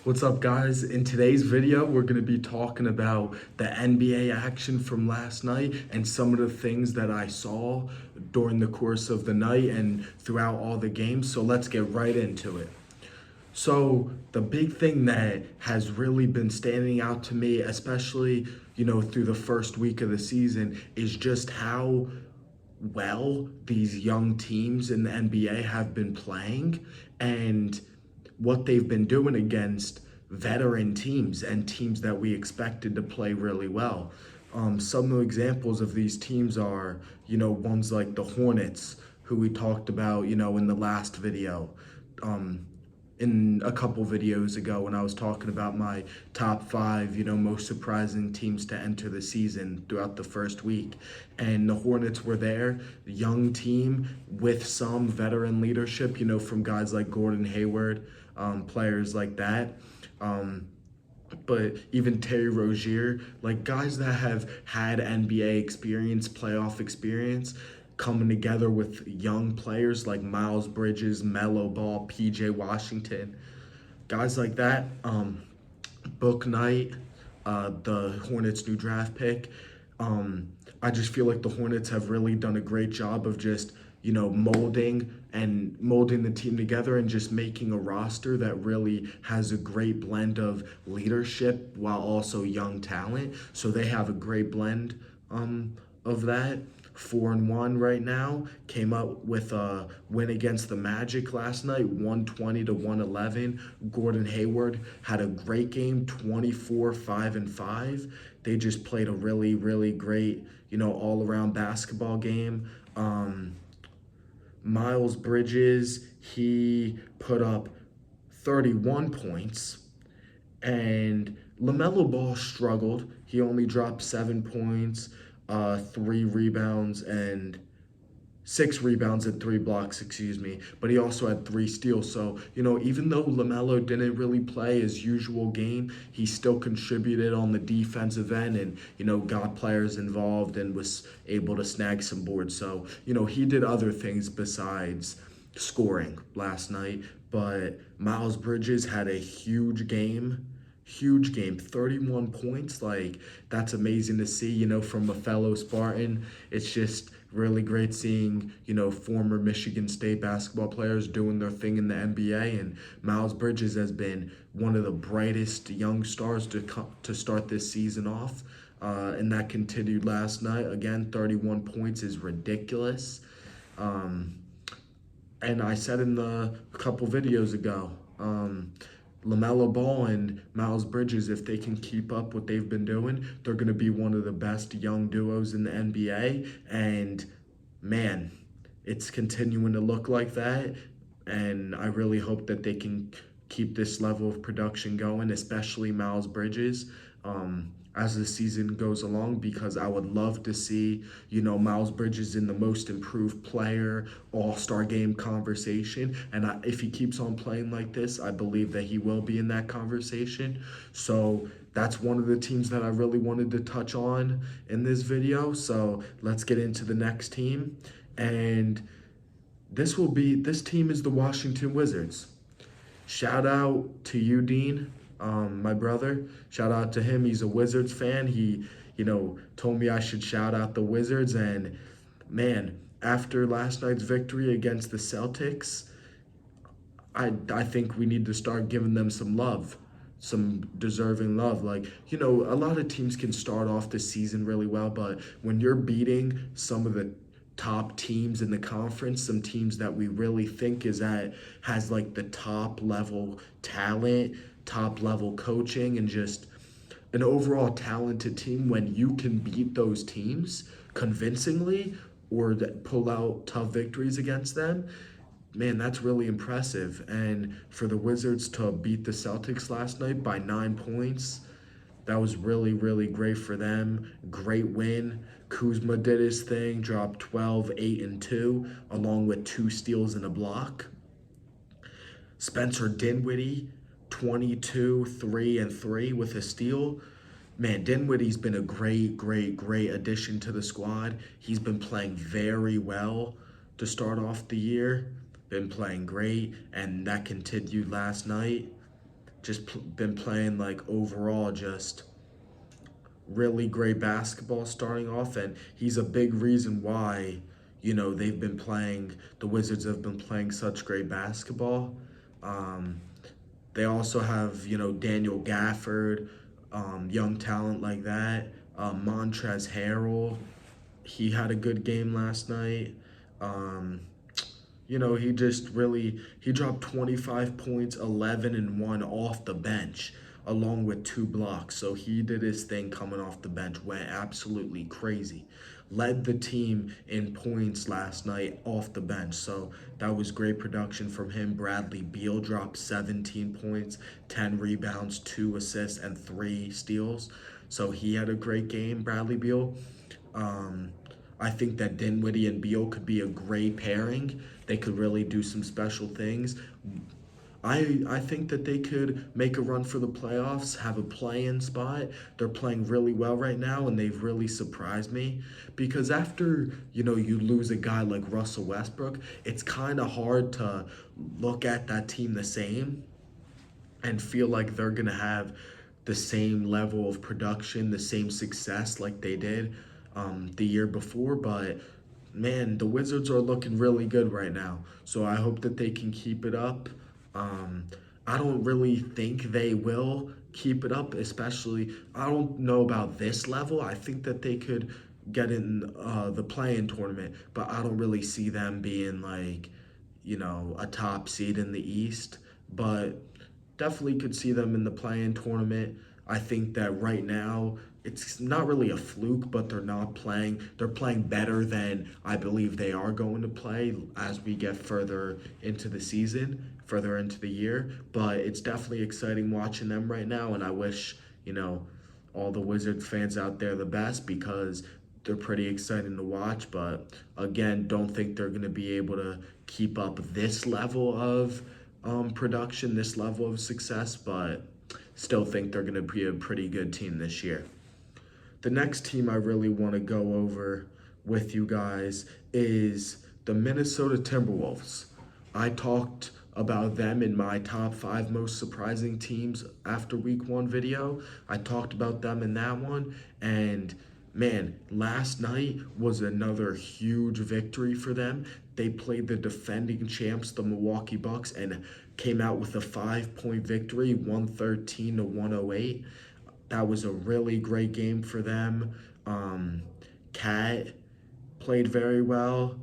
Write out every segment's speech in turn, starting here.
What's up, guys? In today's video, we're going to be talking about the NBA action from last night and some of the things that I saw during the course of the night and throughout all the games. So let's get right into it. So the big thing that has really been standing out to me, especially, through the first week of the season, is just how well these young teams in the NBA have been playing and what they've been doing against veteran teams and teams that we expected to play really well. Some of the examples of these teams are, ones like the Hornets, who we talked about, in the last video. In a couple videos ago when I was talking about my top five, most surprising teams to enter the season throughout the first week. And the Hornets were there, young team with some veteran leadership, from guys like Gordon Hayward, players like that. But even Terry Rozier, like guys that have had NBA experience, playoff experience, coming together with young players like Miles Bridges, Melo Ball, PJ Washington, guys like that. Book Knight, the Hornets' new draft pick. I just feel like the Hornets have really done a great job of just, molding the team together and just making a roster that really has a great blend of leadership while also young talent. So they have a great blend of that. 4-1 right now. Came up with a win against the Magic last night, 120-111. Gordon Hayward had a great game, 24, 5-5. They just played a really, really great, all-around basketball game. Miles Bridges, he put up 31 points, and LaMelo Ball struggled. He only dropped 7 points, 3 rebounds, and 6 rebounds and 3 blocks, but he also had 3 steals. So, even though LaMelo didn't really play his usual game, he still contributed on the defensive end and, got players involved and was able to snag some boards. So, he did other things besides scoring last night. But Miles Bridges had a huge game, 31 points. Like, that's amazing to see, from a fellow Spartan. It's just really great seeing, former Michigan State basketball players doing their thing in the NBA. And Miles Bridges has been one of the brightest young stars to start this season off. And that continued last night. Again, 31 points is ridiculous. And I said in the couple videos ago, LaMelo Ball and Miles Bridges, if they can keep up what they've been doing, they're going to be one of the best young duos in the NBA. And man, it's continuing to look like that. And I really hope that they can keep this level of production going, especially Miles Bridges. As the season goes along, because I would love to see, Miles Bridges in the most improved player, all-star game conversation. And if he keeps on playing like this, I believe that he will be in that conversation. So that's one of the teams that I really wanted to touch on in this video. So let's get into the next team. And this team is the Washington Wizards. Shout out to you, Dean, my brother. Shout out to him. He's a Wizards fan. He, told me I should shout out the Wizards. And man, after last night's victory against the Celtics, I think we need to start giving them some love, some deserving love. Like, a lot of teams can start off the season really well, but when you're beating some of the top teams in the conference, some teams that we really think has like the top level talent, top level coaching, and just an overall talented team, when you can beat those teams convincingly or pull out tough victories against them, man, that's really impressive. And for the Wizards to beat the Celtics last night by 9 points, that was really, really great for them. Great win. Kuzma did his thing, dropped 12, 8, and 2, along with 2 steals and a block. Spencer Dinwiddie, 22, 3, and 3 with a steal. Man, Dinwiddie's been a great addition to the squad. He's been playing very well to start off the year. Been playing great, and that continued last night. been playing like overall just really great basketball starting off, and he's a big reason why, the Wizards have been playing such great basketball. Um, they also have, Daniel Gafford, young talent like that. Montrezl Harrell, he had a good game last night. Um, he just really he dropped 25 points, 11 and 1 off the bench along with 2 blocks. So he did his thing coming off the bench, went absolutely crazy. Led the team in points last night off the bench. So that was great production from him. Bradley Beal dropped 17 points, 10 rebounds, 2 assists, and 3 steals. So he had a great game, Bradley Beal. Um, I think that Dinwiddie and Beal could be a great pairing. They could really do some special things. I think that they could make a run for the playoffs, have a play-in spot. They're playing really well right now, and they've really surprised me because after, you lose a guy like Russell Westbrook, it's kind of hard to look at that team the same and feel like they're going to have the same level of production, the same success like they did the year before. But man, the Wizards are looking really good right now. So I hope that they can keep it up. Um, I don't really think they will keep it up, especially, I don't know about this level. I think that they could get in the play-in tournament, but I don't really see them being like, a top seed in the East. But definitely could see them in the play-in tournament. I think that right now it's not really a fluke, but they're not playing. They're playing better than I believe they are going to play as we get further into the season, further into the year. But it's definitely exciting watching them right now, and I wish, all the Wizards fans out there the best because they're pretty exciting to watch. But again, don't think they're going to be able to keep up this level of production, this level of success, but still think they're going to be a pretty good team this year. The next team I really want to go over with you guys is the Minnesota Timberwolves. I talked about them in my top 5 most surprising teams after week 1 video. I talked about them in that one, and man, last night was another huge victory for them. They played the defending champs, the Milwaukee Bucks, and came out with a 5-point victory, 113-108. That was a really great game for them. Cat played very well,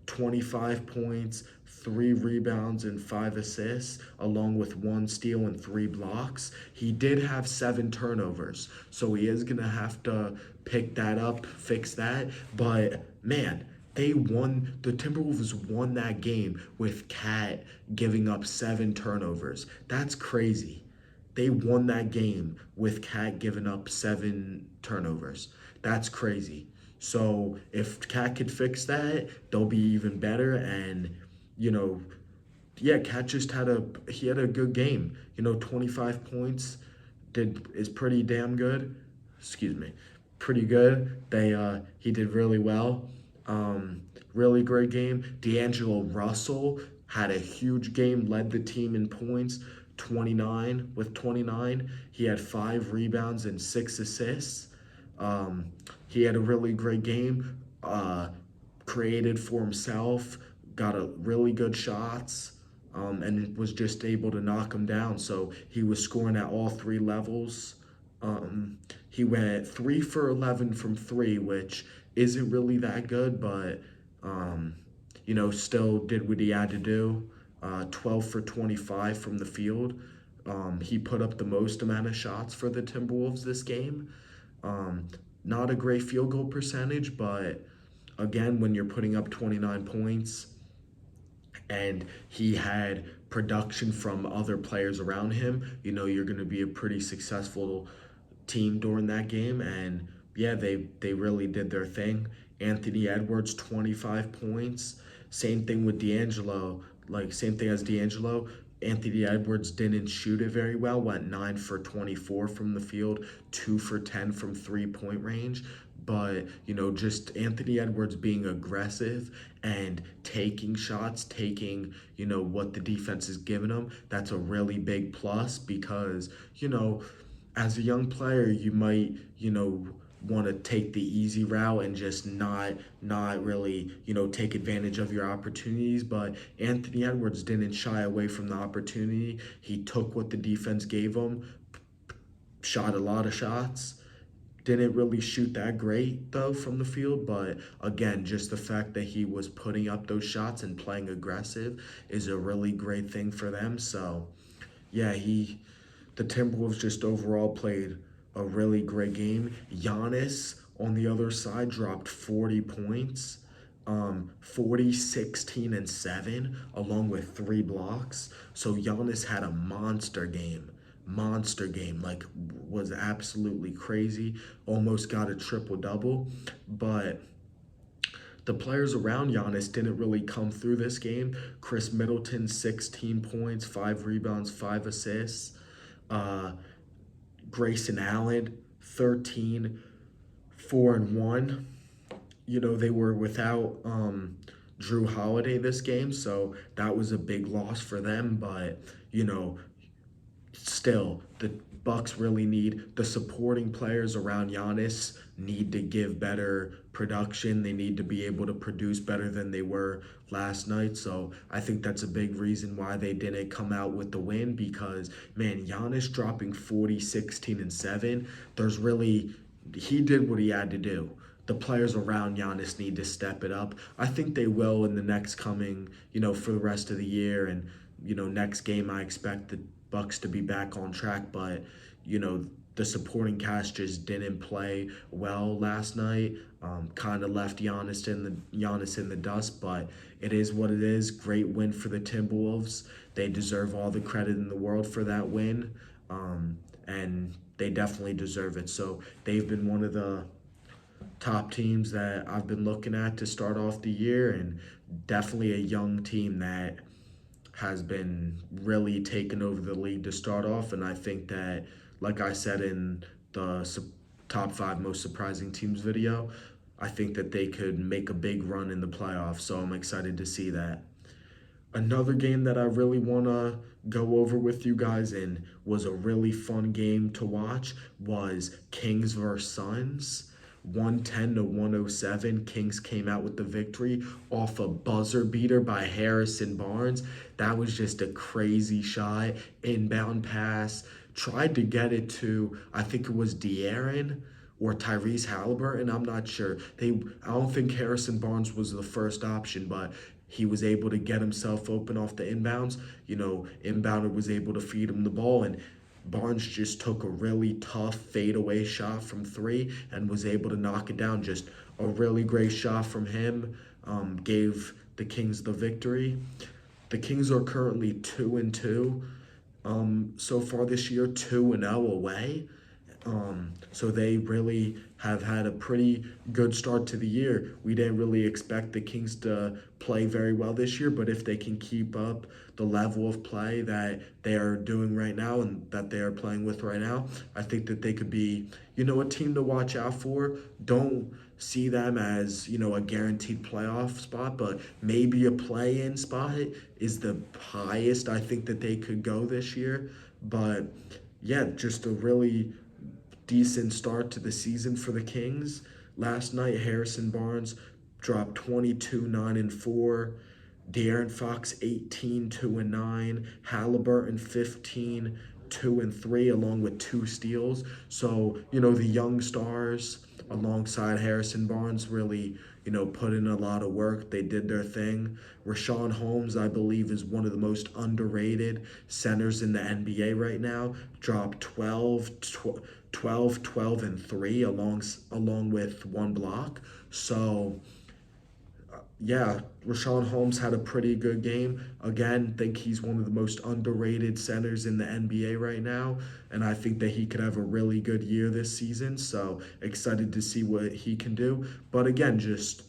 25 points, 3 rebounds, and 5 assists, along with 1 steal and 3 blocks. He did have 7 turnovers, so he is going to have to pick that up, fix that. But man, the Timberwolves won that game with Cat giving up 7 turnovers. That's crazy. They won that game with Cat giving up 7 turnovers. That's crazy. So if Cat could fix that, they'll be even better. And, Cat just had a good game. 25 points is pretty damn good. Excuse me. Pretty good. He did really well. Really great game. D'Angelo Russell had a huge game, led the team in points, 29. He had 5 rebounds and 6 assists. He had a really great game, created for himself, got a really good shots, and was just able to knock him down. So he was scoring at all 3 levels. He went 3 for 11 from 3, which isn't really that good, but still did what he had to do. 12 for 25 from the field. He put up the most amount of shots for the Timberwolves this game. Not a great field goal percentage, but again, when you're putting up 29 points and he had production from other players around him, you're going to be a pretty successful team during that game. And yeah, they really did their thing. Anthony Edwards, 25 points. Same thing with D'Angelo, same thing as D'Angelo. Anthony Edwards didn't shoot it very well, went 9 for 24 from the field, 2 for 10 from 3-point range. but, just Anthony Edwards being aggressive and taking shots, taking, what the defense is giving him, that's a really big plus because, as a young player, you might, want to take the easy route and just not really, take advantage of your opportunities. But Anthony Edwards didn't shy away from the opportunity. He took what the defense gave him, shot a lot of shots. Didn't really shoot that great though from the field, but again, just the fact that he was putting up those shots and playing aggressive is a really great thing for them. So, yeah, the Timberwolves just overall played a really great game. Giannis on the other side dropped 40 points. 40, 16, and 7, along with 3 blocks. So Giannis had a monster game, like was absolutely crazy. Almost got a triple double, but the players around Giannis didn't really come through this game. Chris Middleton, 16 points, 5 rebounds, 5 assists. Uh, Grayson Allen, 13, 4 and 1. They were without Drew Holiday this game, so that was a big loss for them. But still, the Bucks really need the supporting players around Giannis need to give better production. They need to be able to produce better than they were last night. So I think that's a big reason why they didn't come out with the win because, man, Giannis dropping 40, 16, and 7, he did what he had to do. The players around Giannis need to step it up. I think they will in the next coming, for the rest of the year. And, next game I expect the Bucks to be back on track. But, the supporting cast just didn't play well last night. Kind of left Giannis in the dust, but it is what it is. Great win for the Timberwolves. They deserve all the credit in the world for that win, and they definitely deserve it. So they've been one of the top teams that I've been looking at to start off the year, and definitely a young team that has been really taking over the league to start off. And I think that, like I said in the top 5 most surprising teams video, I think that they could make a big run in the playoffs. So I'm excited to see that. Another game that I really want to go over with you guys and was a really fun game to watch was Kings vs. Suns. 110 to 107. Kings came out with the victory off a buzzer beater by Harrison Barnes. That was just a crazy shot. Inbound pass. Tried to get it to, I think it was De'Aaron or Tyrese Halliburton. I'm not sure. I don't think Harrison Barnes was the first option, but he was able to get himself open off the inbounds. Inbounder was able to feed him the ball, and Barnes just took a really tough fadeaway shot from 3 and was able to knock it down. Just a really great shot from him. Gave the Kings the victory. The Kings are currently 2-2 so far this year, 2-0 away. So they really have had a pretty good start to the year. We didn't really expect the Kings to play very well this year, but if they can keep up the level of play that they are doing right now and that they are playing with right now, I think that they could be, a team to watch out for. Don't see them as, a guaranteed playoff spot, but maybe a play-in spot is the highest I think that they could go this year. But yeah, just a really decent start to the season for the Kings. Last night, Harrison Barnes dropped 22, 9, and 4. De'Aaron Fox, 18, 2, and 9. Halliburton, 15, 2, and 3, along with 2 steals. So, the young stars alongside Harrison Barnes really, put in a lot of work. They did their thing. Richaun Holmes, I believe, is one of the most underrated centers in the NBA right now. Dropped 12, 12, and 3 along with 1 block. So, yeah, Richaun Holmes had a pretty good game. Again, think he's one of the most underrated centers in the NBA right now, and I think that he could have a really good year this season. So excited to see what he can do. But again, just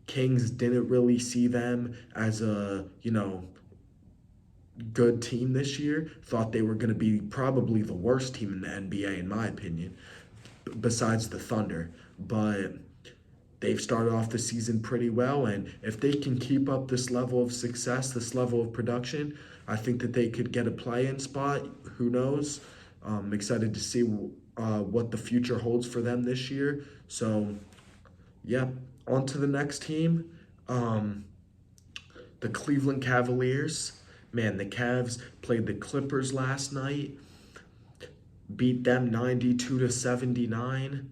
Kings didn't really see them as a, good team this year. Thought they were going to be probably the worst team in the NBA, in my opinion. besides the Thunder. But they've started off the season pretty well, and if they can keep up this level of success, this level of production, I think that they could get a play-in spot. Who knows? I'm excited to see what the future holds for them this year. So, yeah, on to the next team. Um, the Cleveland Cavaliers. Man, the Cavs played the Clippers last night, beat them 92-79.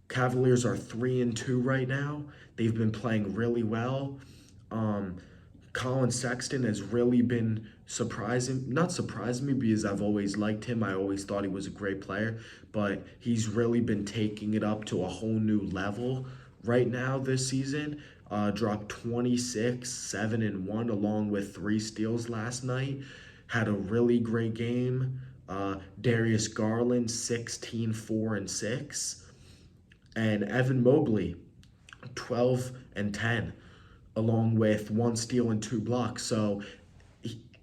Cavaliers are 3-2 right now. They've been playing really well. Um, Colin Sexton has really been not surprising me because I've always liked him. I always thought he was a great player, but he's really been taking it up to a whole new level right now this season. Dropped 26, 7 and 1, along with 3 steals last night. Had a really great game. Darius Garland, 16, 4 and 6. And Evan Mobley, 12 and 10, along with 1 steal and 2 blocks. So,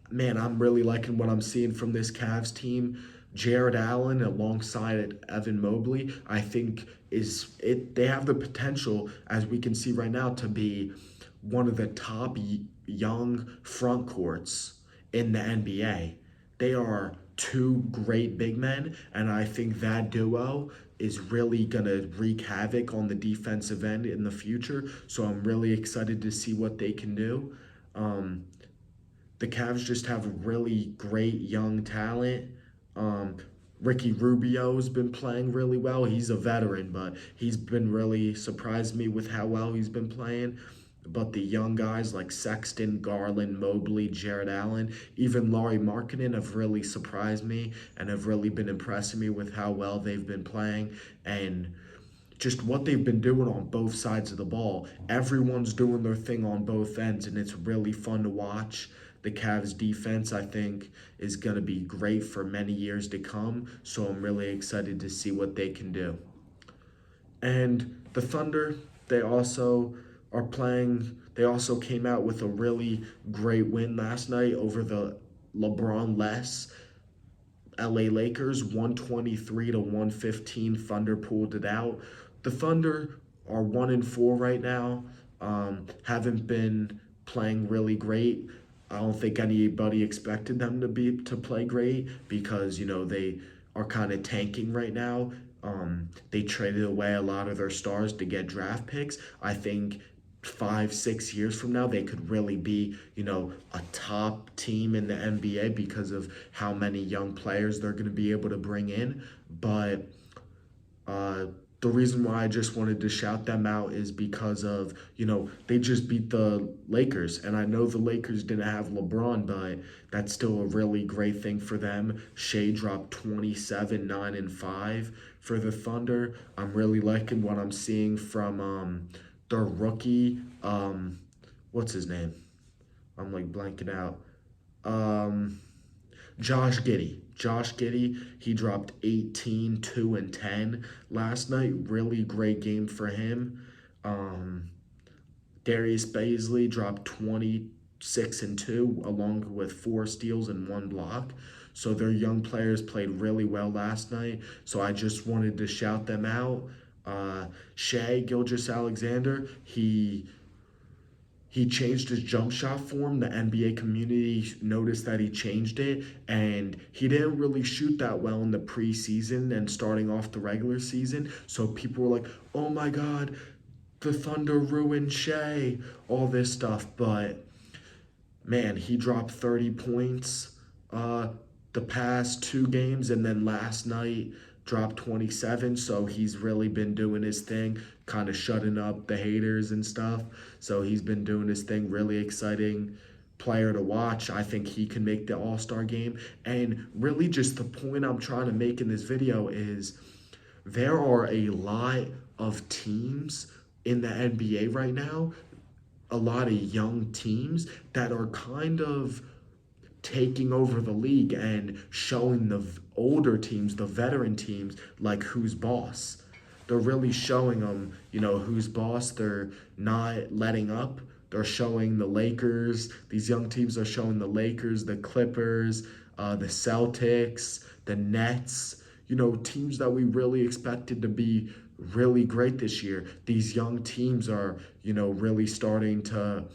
man, I'm really liking what I'm seeing from this Cavs team. Jared Allen alongside Evan Mobley, I think they have the potential, as we can see right now, to be one of the top young front courts in the NBA. They are 2 great big men, and I think that duo is really going to wreak havoc on the defensive end in the future. So I'm really excited to see what they can do. Um, the Cavs just have really great young talent. Um, Ricky Rubio's been playing really well. He's a veteran, but he's been really surprised me with how well he's been playing. But the young guys like Sexton, Garland, Mobley, Jared Allen, even Lauri Markkanen have really surprised me and have really been impressing me with how well they've been playing and just what they've been doing on both sides of the ball. Everyone's doing their thing on both ends, and it's really fun to watch. The Cavs defense, I think, is going to be great for many years to come, so I'm really excited to see what they can do. And the Thunder, they also came out with a really great win last night over the LeBron-less LA Lakers, 123-115. Thunder pulled it out. The Thunder are 1-4 right now. Haven't been playing really great. I don't think anybody expected them to play great because they are kind of tanking right now. They traded away a lot of their stars to get draft picks. I think 5-6 years from now they could really be a top team in the NBA because of how many young players they're going to be able to bring in. But the reason why I just wanted to shout them out is because of, they just beat the Lakers. And I know the Lakers didn't have LeBron, but that's still a really great thing for them. Shea dropped 27, 9 and 5 for the Thunder. I'm really liking what I'm seeing from their rookie. What's his name? I'm like blanking out. Josh Giddey. Josh Giddey, he dropped 18, 2 and 10 last night. Really great game for him. Darius Bazley dropped 26 and 2 along with 4 steals and 1 block. So their young players played really well last night. So I just wanted to shout them out. Shai Gilgeous-Alexander, he changed his jump shot form. The NBA community noticed that he changed it, and he didn't really shoot that well in the preseason and starting off the regular season. So people were like, oh my God, the Thunder ruined Shai, all this stuff. But man, he dropped 30 points the past 2 games, and then last night dropped 27. So he's really been doing his thing, kind of shutting up the haters and stuff. So he's been doing his thing. Really exciting player to watch. I think he can make the All-Star game. And really just the point I'm trying to make in this video is there are a lot of teams in the NBA right now, a lot of young teams that are kind of taking over the league and showing the older teams, the veteran teams, like who's boss. They're really showing them, who's boss. They're not letting up. They're showing the Lakers. These young teams are showing the Lakers, the Clippers, the Celtics, the Nets, teams that we really expected to be really great this year. These young teams are, really starting to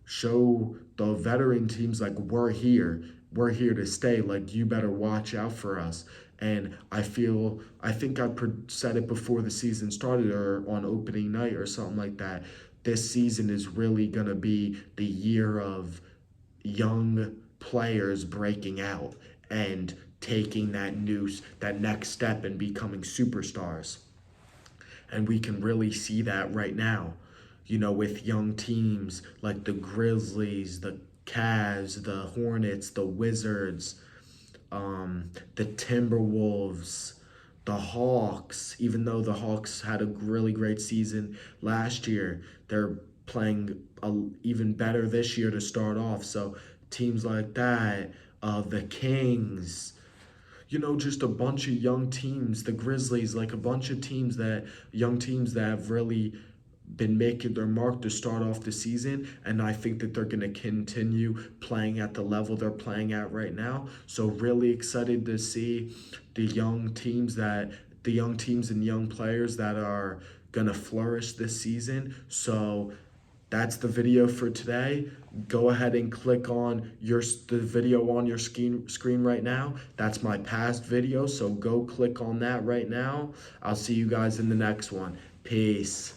show the veteran teams like we're here to stay, like you better watch out for us. And I think said it before the season started or on opening night or something like that. This season is really going to be the year of young players breaking out and taking that next step and becoming superstars. And we can really see that right now, with young teams like the Grizzlies, the Cavs, the Hornets, the Wizards, the Timberwolves, the Hawks. Even though the Hawks had a really great season last year, they're playing even better this year to start off. So teams like that, the Kings, just a bunch of young teams, the Grizzlies, like a bunch of young teams that have really been making their mark to start off the season. And I think that they're going to continue playing at the level they're playing at right now. So really excited to see the young teams and young players that are going to flourish this season. So that's the video for today. Go ahead and click on the video on your screen right now. That's my past video, so go click on that right now. I'll see you guys in the next one. Peace.